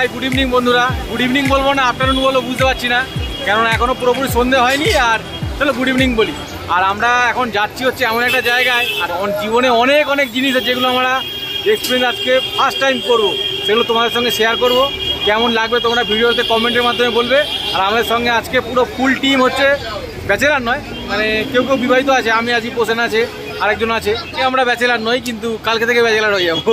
Hi good evening বন্ধুরা। Good evening বলবো না আফটারনুন বলবো বুঝতে পারছি না, কেননা এখনও পুরোপুরি সন্ধে হয়নি। আর চলো গুড ইভিনিং বলি। আর আমরা এখন যাচ্ছি হচ্ছে এমন একটা জায়গায়, আর জীবনে অনেক অনেক জিনিস আছে যেগুলো আমরা এক্সপিরিয়েন্স আজকে ফার্স্ট টাইম করবো, সেগুলো তোমাদের সঙ্গে শেয়ার করব। কেমন লাগবে তোমরা ভিডিওতে কমেন্টের মাধ্যমে বলবে। আর আমাদের সঙ্গে আজকে পুরো ফুল টিম হচ্ছে, ব্যাচেলার নয়, মানে কেউ কেউ বিবাহিত আছে, আমি আজই পোষণ আছে, আরেকজন আছে। আমরা ব্যাচেলার নই, কিন্তু কালকে থেকে ব্যাচেলার হয়ে যাবো।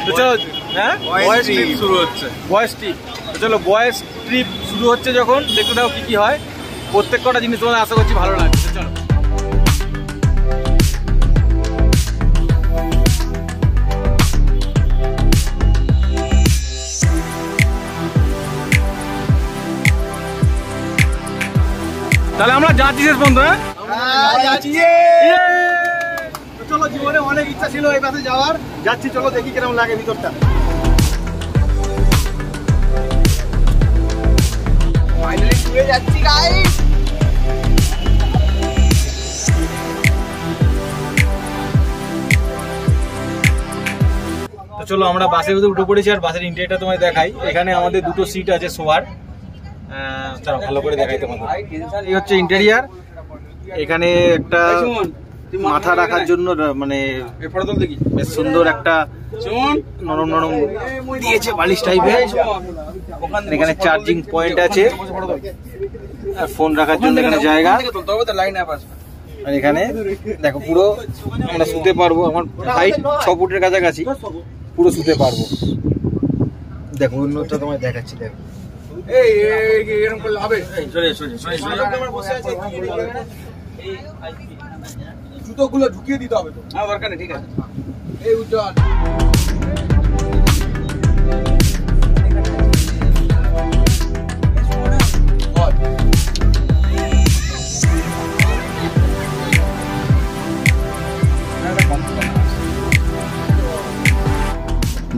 তো চলো, হ্যাঁ বয়েজ ট্রিপ শুরু হচ্ছে। বয়েজ ট্রিপ, তো চলো বয়েজ ট্রিপ শুরু হচ্ছে যখন, দেখতে দাও কী কী হয়। প্রত্যেক কটা জিনিস তোমাদের আশা করছি ভালো লাগছে। চলো তাহলে আমরা যাচ্ছি শেষ পর্যন্ত। চলো, জীবনে অনেক ইচ্ছা ছিল এই পাশে যাওয়ার, যাচ্ছি। চলো দেখি কিরকম লাগে ভিতরটা। ফাইনালি ঘুরে যাচ্ছি গাইস। তো চলো আমরা বাসের ভিতরে উঠে পড়েছি। আর বাসের ইন্টেরিয়রটা তোমায় দেখাই। এখানে আমাদের দুটো সিট আছে শোয়ার। চলো ভালো করে দেখাই তোমাদের। এই হচ্ছে ইন্টেরিয়ার। এখানে একটা মাথা রাখার জন্য মানে বেশ সুন্দর একটা নরম নরম দিয়েছে, বালিশ টাইপের। এখানে চার্জিং পয়েন্ট আছে, আর ফোন রাখার জন্য এখানে জায়গা। আর এখানে দেখো পুরো আমরা শুতে পারবো। আমার হাইট 6 ফুটের কাছাকাছি, পুরো শুতে পারবো। দেখো অন্যটা তোমায় দেখাচ্ছি। দেখো জুতোগুলো ঢুকিয়ে দিতে হবে তো, দরকার নেই, ঠিক আছে। এই উজ্জ্বল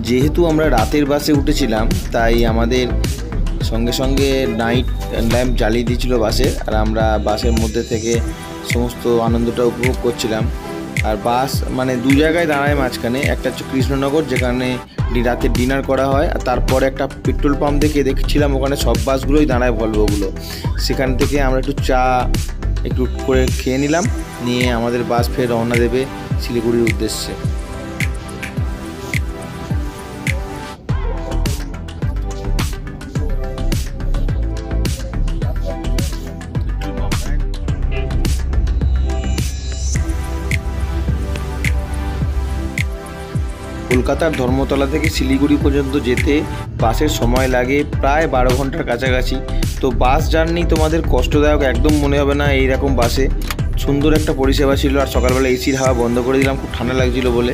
যেহেতু আমরা রাতের বাসে উঠেছিলাম, তাই আমাদের সঙ্গে সঙ্গে নাইট ল্যাম্প জ্বালিয়ে দিয়েছিল বাসে। আর আমরা বাসের মধ্যে থেকে সমস্ত আনন্দটা উপভোগ করছিলাম। আর বাস মানে দু জায়গায় দাঁড়ায় মাঝখানে। একটা হচ্ছে কৃষ্ণনগর, যেখানে রাতের ডিনার করা হয়। আর তারপরে একটা পেট্রোল পাম্প দেখছিলাম, ওখানে সব বাসগুলোই দাঁড়ায়, ভলভোগুলো। সেখান থেকে আমরা একটু চা একটু করে খেয়ে নিলাম, নিয়ে আমাদের বাস ফের রওনা দেবে শিলিগুড়ির উদ্দেশ্যে। কলকাতার ধর্মতলা থেকে শিলিগুড়ি পর্যন্ত যেতে বাসের সময় লাগে প্রায় 12 ঘন্টার কাছাকাছি। তো বাস জার্নি তোমাদের কষ্টদায়ক একদম মনে হবে না এইরকম বাসে। সুন্দর একটা পরিষেবা ছিল। আর সকালবেলা এসির হাওয়া বন্ধ করে দিলাম, খুব ঠান্ডা লাগছিল বলে।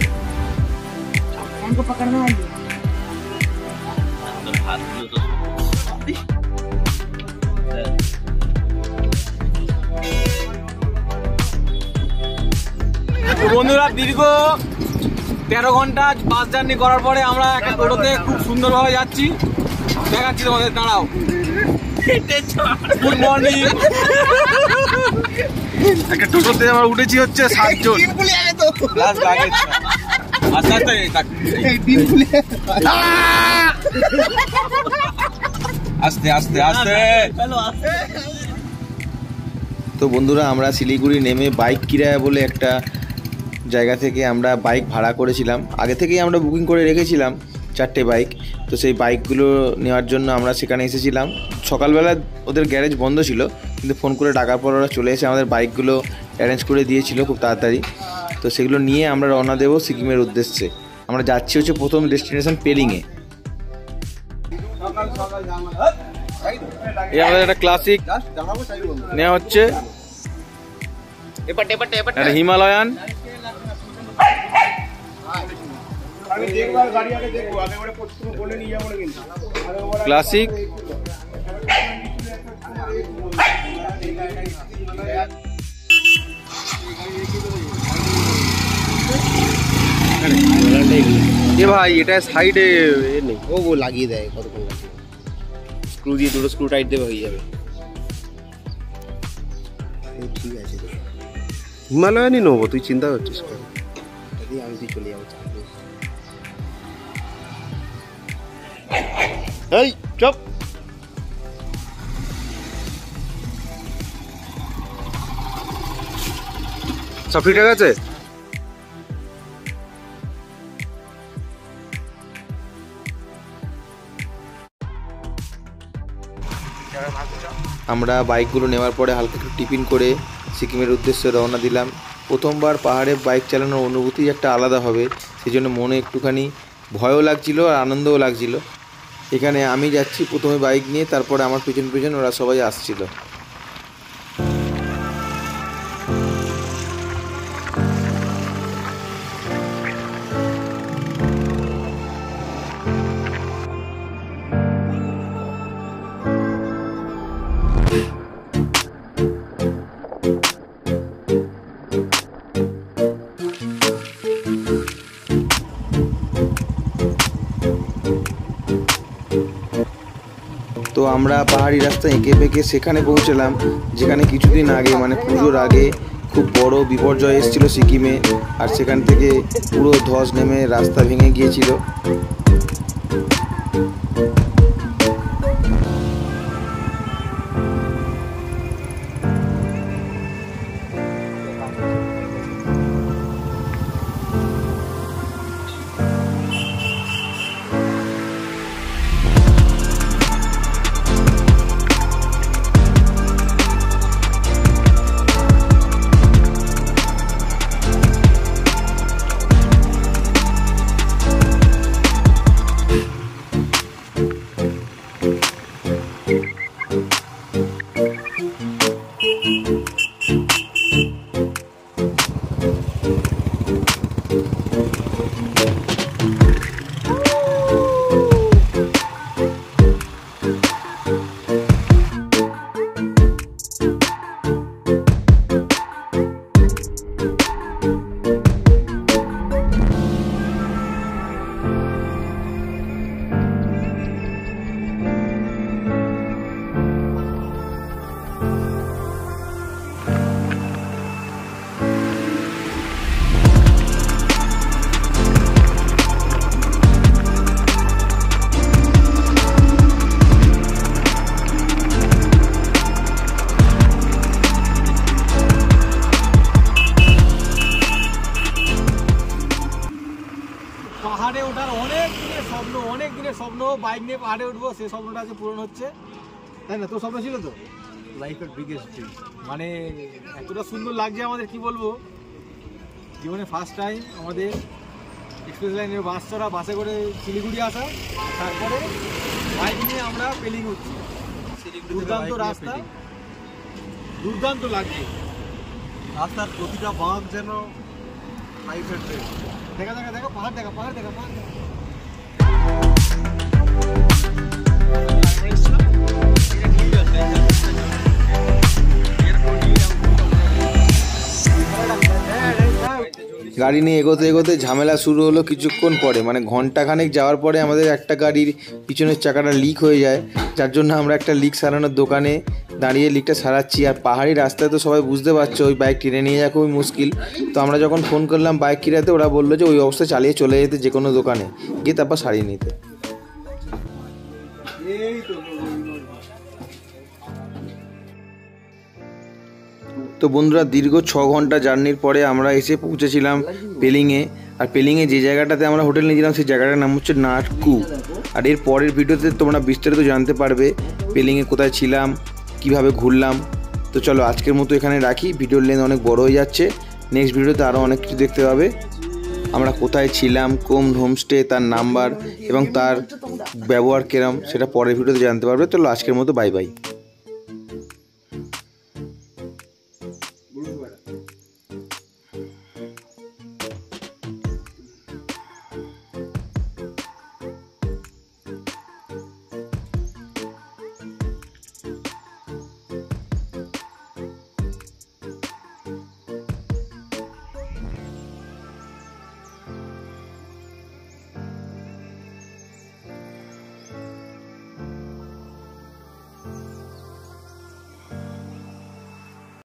বন্ধুরা দীর্ঘ 13 ঘন্টা বাস জার্নি করার পরে আমরা একটা টোটোতে খুব সুন্দরভাবে যাচ্ছি, দেখাচ্ছি তোমাদের। দাঁড়াও, গুড মর্নিং। একটা টোটোতে আমরা উঠেছি হচ্ছে 7 জন। আস্তে আস্তে আস্তে। তো বন্ধুরা আমরা শিলিগুড়ি নেমে বাইক কিরায়া বলে একটা জায়গা থেকে আমরা বাইক ভাড়া করেছিলাম। আগে থেকেই আমরা বুকিং করে রেখেছিলাম 4টে বাইক। তো সেই বাইকগুলো নেওয়ার জন্য আমরা সেখানে এসেছিলাম। সকালবেলা ওদের গ্যারেজ বন্ধ ছিল, কিন্তু ফোন করে ডাকার পর ওরা চলে এসে আমাদের বাইকগুলো অ্যারেঞ্জ করে দিয়েছিল খুব তাড়াতাড়ি। তো সেগুলো নিয়ে আমরা রওনা দেবো সিকিমের উদ্দেশ্যে। আমরা যাচ্ছি হচ্ছে প্রথম ডেস্টিনেশন পেলিংয়ে। এই আমাদের একটা ক্লাসিক নেওয়া হচ্ছে, হিমালয়ান ক্লাসিক। এ ভাই এটা সাইডে নেই, ও লাগিয়ে দেয় কতক্ষণ লাগে, স্ক্রু দিয়ে দুটো স্ক্রু টাইট দেবে, হয়ে যাবে। ঠিক আছে, হিমালয়ানই নেবো, তুই চিন্তা করছিস কেন? আমি তুই চলে যাবো। এই চপ। সব ঠিকঠাক আছে? আমরা বাইকগুলো নেওয়ার পরে হালকা একটু টিফিন করে সিকিমের উদ্দেশ্যে রওনা দিলাম। প্রথমবার পাহাড়ে বাইক চালানোর অনুভূতি একটা আলাদা হবে, সেই জন্য মনে একটুখানি ভয়ও লাগছিল আর আনন্দও লাগছিল। এখানে আমি যাচ্ছি প্রথমে বাইক নিয়ে, তারপরে আমার পিছন পিছন ওরা সবাই আসছিল। তো আমরা পাহাড়ি রাস্তা এঁকে বেঁকে সেখানে পৌঁছলাম যেখানে কিছুদিন আগে মানে পুজোর আগে খুব বড় বিপর্যয় এসেছিল সিকিমে, আর সেখান থেকে পুরো ধস নেমে রাস্তা ভেঙে গিয়েছিল। পাহাড়ে ওঠার অনেক দিনের স্বপ্ন বাইক নিয়ে পাহাড়ে উঠবো, সেই স্বপ্নটা আজকে পূরণ হচ্ছে, তাই না? তোর স্বপ্ন ছিল তো লাইফের বিগেস্ট ড্রিম। মানে এতটা সুন্দর লাগছে আমাদের, কি বলবো, জীবনে ফার্স্ট টাইম আমাদের এক্সপ্রেস লাইনের বাস চড়া, বাসে করে শিলিগুড়ি আসা, তারপরে বাইক নিয়ে আমরা পেলিং হচ্ছি। দুর্দান্ত রাস্তা, দুর্দান্ত লাগছে রাস্তার প্রতিটা বাঁক যেন লাইফের ড্রিম। দেখা পাহাড় দেখা। গাড়ি নিয়ে এগোতে এগোতে ঝামেলা শুরু হলো কিছুক্ষণ পরে, মানে ঘন্টাখানেক যাওয়ার পরে আমাদের একটা গাড়ির পিছনের চাকাটা লিক হয়ে যায়, যার জন্য আমরা একটা লিক সারানোর দোকানে দাঁড়িয়ে লিকটা সারাচ্ছি। আর পাহাড়ি রাস্তায় তো সবাই বুঝতে পারছো ওই বাইক টেনে নিয়ে যাওয়া খুবই মুশকিল। তো আমরা যখন ফোন করলাম বাইক কিনাতে, ওরা বললো যে ওই অবস্থায় চালিয়ে চলে যেতে যে কোনো দোকানে গিয়ে তারপর সারিয়ে নিতে। তো বন্ধুরা, দীর্ঘ 6 ঘন্টা জার্নির পরে আমরা এসে পৌঁছেছিলাম পেলিংয়ে। আর পেলিংয়ে যে জায়গাটাতে আমরা হোটেল নিয়েছিলাম সেই জায়গাটার নাম হচ্ছে নাটকু। আর এর পরের ভিডিওতে তোমরা বিস্তারিত জানতে পারবে পেলিংয়ে কোথায় ছিলাম, কিভাবে ঘুরলাম। তো চলো আজকের মতো এখানে রাখি, ভিডিওর লেন্থ অনেক বড় হয়ে যাচ্ছে। নেক্সট ভিডিওতে আরও অনেক কিছু দেখতে পাবে, আমরা কোথায় ছিলাম, কোন হোমস্টে, তার নাম্বার এবং তার ব্যবহার কেরম, সেটা পরের ভিডিওতে জানতে পারবে। চলো আজকের মতো বাই বাই।